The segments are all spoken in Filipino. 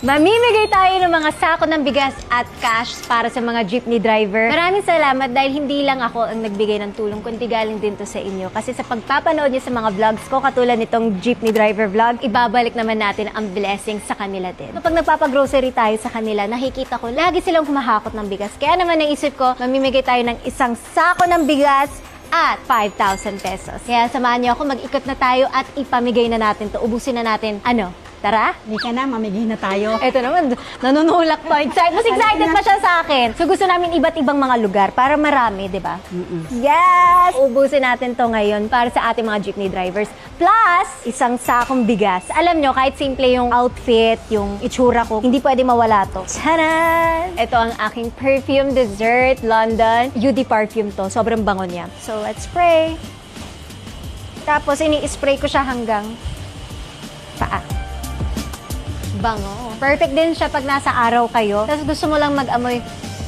Mamimigay tayo ng mga sako ng bigas at cash para sa mga jeepney driver. Maraming salamat dahil hindi lang ako ang nagbigay ng tulong, kundi galing din to sa inyo. Kasi sa pagpapanood niyo sa mga vlogs ko, katulad nitong jeepney driver vlog, ibabalik naman natin ang blessing sa kanila din. Kapag nagpapag-grocery tayo sa kanila, nakikita ko, lagi silang humahakot ng bigas. Kaya naman naisip ko, mamimigay tayo ng isang sako ng bigas at 5,000 pesos. Kaya samahan niyo ako, mag-ikot na tayo at ipamigay na natin to. Ubusin na natin, tara? Hindi ka na, mamigay na tayo. Ito naman, nanunulak pa. Mas excited pa siya sa akin. So gusto namin iba't ibang mga lugar para marami, di ba? Yes! Ubusin natin to ngayon para sa ating mga jeepney drivers. Plus, isang sakong bigas. Alam nyo, kahit simple yung outfit, yung itsura ko, hindi pwede mawala to. Charan! Ito ang aking perfume dessert, London. UD perfume to. Sobrang bango niya. So let's spray. Tapos, ini-spray ko siya hanggang paa. Bango. Perfect din siya pag nasa araw kayo. Tapos gusto mo lang mag-amoy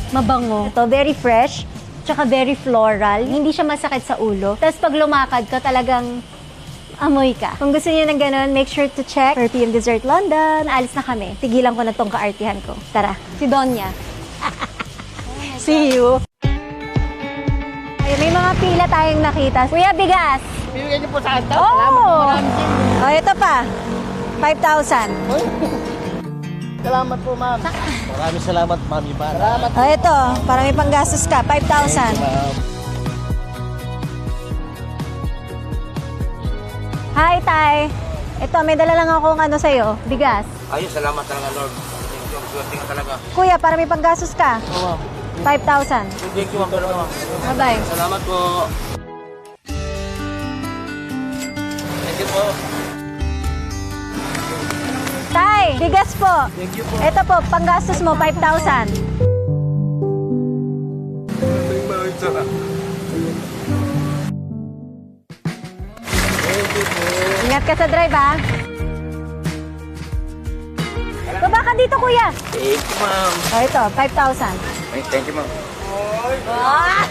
mabango. Ito, very fresh, tsaka very floral. Hindi siya masakit sa ulo. Tapos pag lumakad ka, talagang amoy ka. Kung gusto niyo ng ganun, make sure to check Perfume Dessert London. Alis na kami. Tigilan ko na tong kaartihan ko. Tara, si Donya. See you. Ay, may mga pila tayong nakita. Kuya, bigas. Bibigyan niyo po sa akin. Oh! Salamat po marami. Oh, ito pa. 5,000. Salamat po, ma'am. Maraming salamat, Ma'am Ibarra. Salamat. Oh, ito. Para may panggastos ka. 5,000. Ma'am. Hi, Tay. Ito, may dala lang akong sa'yo. Bigas. Ayun, salamat talaga, Lord. Thank you. Swerte ka talaga. Kuya, para may panggastos ka. Oo, ma'am. 5,000. Thank you, ma'am. Talaga. Bye-bye. Salamat po. Thank you po. Tay, bigas po. Thank you po. Ito po, panggastos mo, 5,000. Ingat ka sa drive, ha? Baba ka dito, kuya. Thank you, ma'am. Oh, ito, 5,000. Thank you, ma'am. Salamat.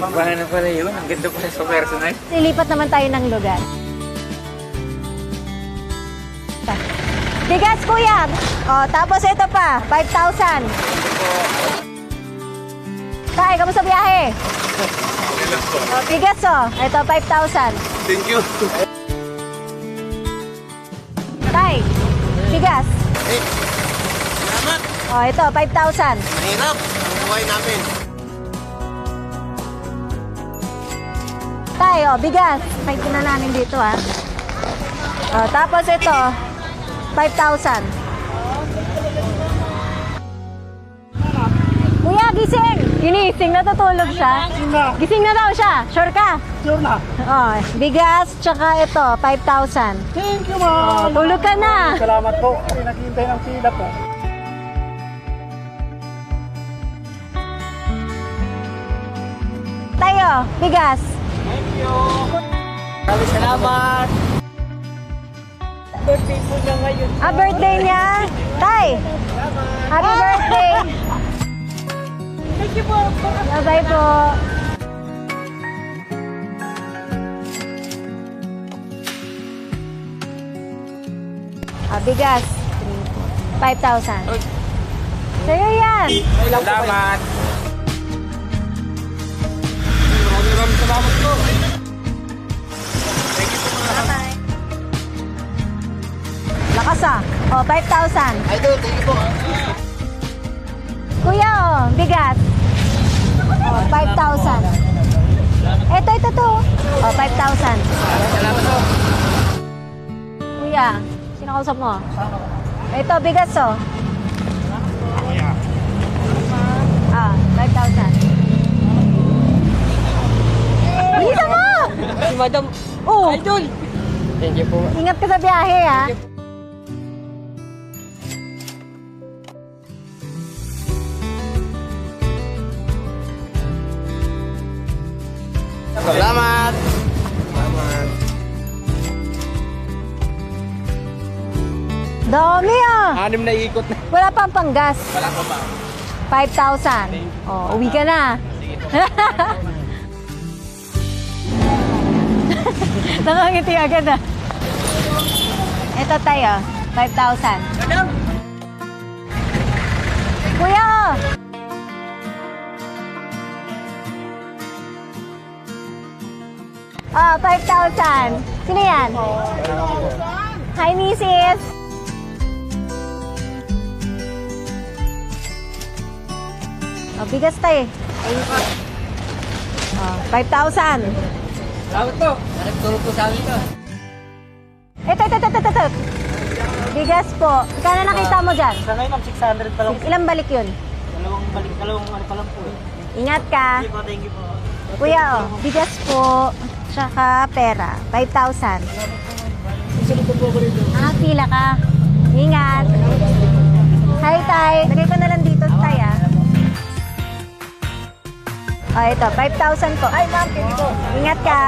Bahan na pala yun. Ang ganda pa sa personal. Lilipat naman tayo ng lugar. Bigas, kuya. Oh, tapos ito pa, 5,000. Tay, kamusta biyahe? Oh, bigas, oh. Ito, 5,000. Thank you. Tay, bigas. Salamat. Oh, ito, 5,000. Mahirap. Ang buhay namin. Tay, oh, bigas. May na namin dito, ha. Oh, tapos ito, 5,000. Kuya, gising! Ginising, natutulog siya. Gising na daw siya. Sure ka? Sure na. Oh, bigas, tsaka ito, 5,000. Thank you, ma'am. Tulog ka na. Salamat po. Kasi naghihintay ng pila po. Tayo, bigas. Thank you. Maraming salamat. Birthday po niya ngayon. Birthday niya. Tay, happy birthday. Thank you po. Bye-bye po. Bigas. 5,000. Sa'yo yan. Salamat. Maraming salamat po. Thank you po, ma'am. Bye-bye. Lakas, ah. Oh, 5,000. Idol, thank you po. Kuya, oh, bigas. Oh, 5,000. Ito to. Oh, 5,000. Salamat po. Kuya, sino kausap mo? Ito, bigas, oh. 5,000. Bisa mo! Si Madam Oh, Idol. Thank you po. ingat ka sa biyahe, ha? Salamat. Dami, ah. 6 na ikot na. Wala pang panggas. Wala po, ma'am. 5,000. Oh, uwi ka na. Nakangiti agad, ah. Ito tayo. 5,000. Madam! Kuya! Oh, 5,000. Sino yan? Hi, Mrs. Oh, bigas tayo. Oh, 5,000. Salamat po. Nagtulog po sa amin to. Ito. Bigas po. Kano nakita mo dyan? Sa ngayon, ma'am, 600 pa lang. Ilang balik yun? Dalawang ano pa lang po eh. Ingat ka. Thank you po. Kuya, oh, bigas po. Tsaka pera. 5,000. Susunod po ako rito. Pila ka. Ingat. Hi, Tay. Lagay ko na lang dito, Tay, ah. Oh, ito. 5,000 po. Ay, ma'am, thank you po. Ingat ka.